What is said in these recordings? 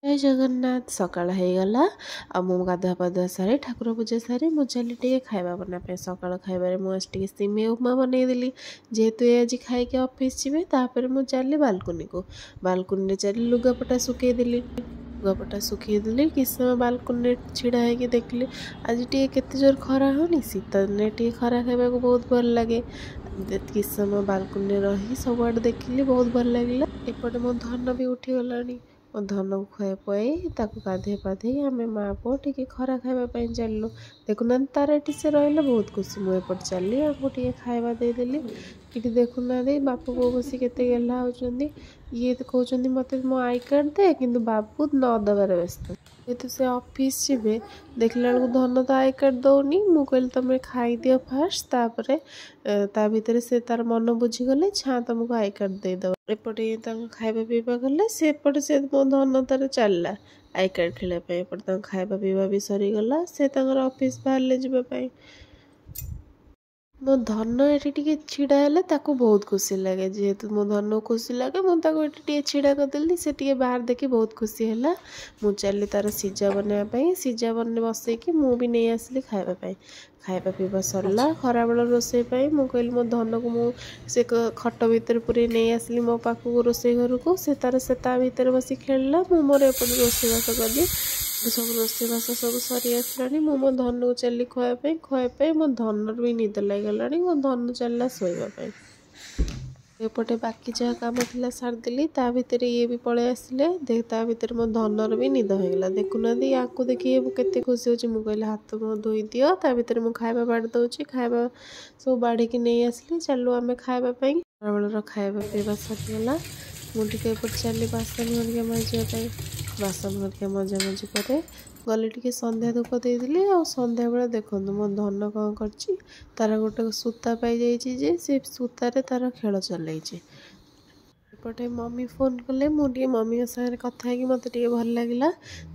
जय जगन्नाथ सकाळ होगला मु गाधुआ पाधुआ सारी ठाकुर पूजा सारी मु चली टे खाଇବା बनापे सकाळ खाइबारे मु आज टे सिमे उपमा बनईदेली जेहेतु ये आज खाइके ऑफिस जीवे तापर मु चली बालकनी को बालकनी चली लुगापटा सुखईदेली लुगापटा सुखईदेली किस समय बालकनी छिड़ा होगी देखली आज टे केते जोर खरा होनी शीत दिने टे खरा खाइबा को बहुत भल लगे किस समय बालकनी रही सबुआड़े देखिली बहुत भल लगे एपटे मो धन भी उठी गलानी मो धन को खुए पुआई ताकू गाधे पाधे आम माँ पुओ टे खरा खावाई चलू देखुना तार ये से रहा बहुत खुशी मुझे चली आपको टे खाଇବା देदेली ये देखुना बापू बो बस केते गेला होचंदी ये तो कहते मत मो आई कार्ड दे कि बाबू न दबार व्यस्त जेहेतु से ऑफिस जीवे देखला बेलू धन तो आई कार्ड दौनी मु कहली तुम खाई दियो फास्ट तापर ता भितर से तार मन बुझीगले छा तुमको आई कार्ड देदेव एपटे खाଇବା पीवा गले सेपटे से मो धन तार चलला आई कार्ड खेलने एपटे खाଇବା पीवा भी सरीगला से ऑफिस बाहर जावाई मो धन ये छिड़ा है ताको बहुत खुशी लगे जेहेतु मो धन को खुशी लगे मुझे छिड़ा करदेली से बाहर देखी बहुत खुशी है मु चली तार सीजा बनवाई सीजा बन बसैकी मु भी नहीं आसली खाଇବା पीवा सरला खरा बेल रोसई मु कहली मो धन को मु से खट भितर पूरे नहीं आसली मो पाखक रोसई घर को से तार से भितर बस खेलला मु मोर एपटे रोसईबास कली सब रोसईबास सब सरी आसला मो धन को चली खुआपाई मो धन भी निद लगला मो धन चलला शोवाई एपटे बाकी जहाँ कम थी सारदेली ता भितर ये भी पलि आसिले ता भितर मो धनर भी निद होगा देखुना या देखिए केते खुशी होची मु कहले हाथ मो धोई दियो ता भितर मु खाଇବା बाड़ दउची खाଇବା सब बाड़ी की नहीं आसली चलो आम खाଇବା बेलर खाଇବା पीवा सरीगला मुझे चली बासन घरिका मजापी बासन घरिका मजामजी पर गले टे संध्या धूप देदेली आ संध्या बेले देखो मो धन कौन कर तार गोटे सूता पाई जाइए से सूतार तार खेल चल एपटे मम्मी फोन कले मुझे मम्मी सागर कथा मत भल लगे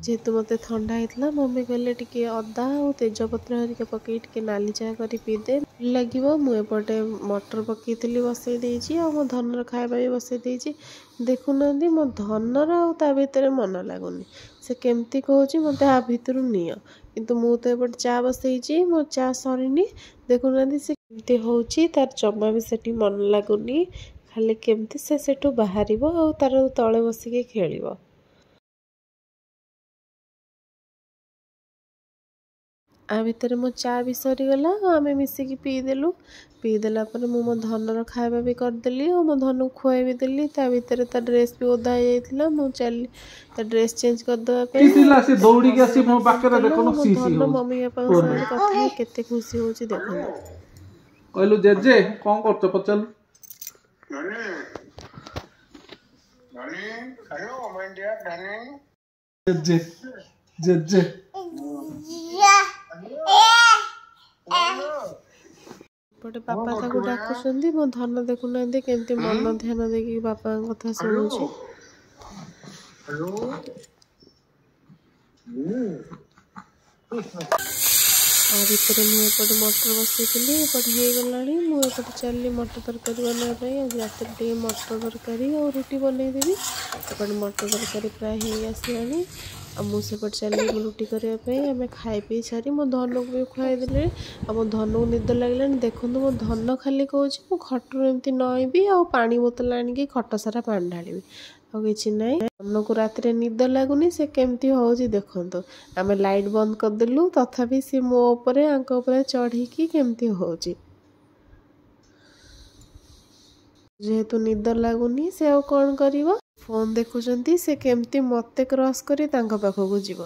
जेहेतु मत ठंडा होता मम्मी कहले टे अदा और तेजपत्र हरिका पकई टे नाली चाह कर पीदे लगे मुझे मटर पकई बसई मो धनर खाଇବା भी बसई देखुना मो धनर आ भितर मन लगुनि से केमती कहूँ मत आ भितर नियो किंतु मु तो एपटे चा बसई मो चा सरीनी देखुना से केमती होची तार जमा भी सेठी मन लगुनि खाली केमती से सेठू बाहर आ तार तले बसिकी खेल आ भितर मो चा भी सरीगला आम मिसिकी पीदेला मो धनर खाଇବା भी करदेली और मो धन को खुआई भी देली ता भितर ता ड्रेस भी ओदा हो जाइथिला मु चली ता ड्रेस चेंज कर दवा पे से दौड़ी के आसी मो पाकर देखो सीसी हो मम्मी पापा साथ कथा केते खुशी होची देखो कहलु जेजे कोन करतो पचल नानी नानी हेलो माय डियर नानी जेजे जेजे पटे पापा ताको डाकुछंदी मो धन देखुना केमती मन ध्यान देकी पापा कथा सुनुची हेलो आ भितर मुझे मटर बसई एपटे हो गला मुझे चली मटर तरकारी बनाई आज रात टे मटर तरकारी और रुटी बनईदेवी एपटे मटर तरकारी प्राय हो आसला मुझे चली रुटी करने आम खाई पी सारी मो धन को भी खुआईदे मो धन को निद लगे देखो मो धन खाली कहूँ मो खटर एमती नईबी आ पानी बोतल आणिकी खट सारा पानी ढाली आ कि ना धन को रात निद लगुनि से केमती हो देखो आम लाइट बंद करदेलु तथापि सी मो उपरे आंक उपरे चढ़ी केमती हो जेहेतु निद लगुनि से आ कौन कर फोन देखुं से केमती मते क्रॉस करी तांका पाखकू जीव।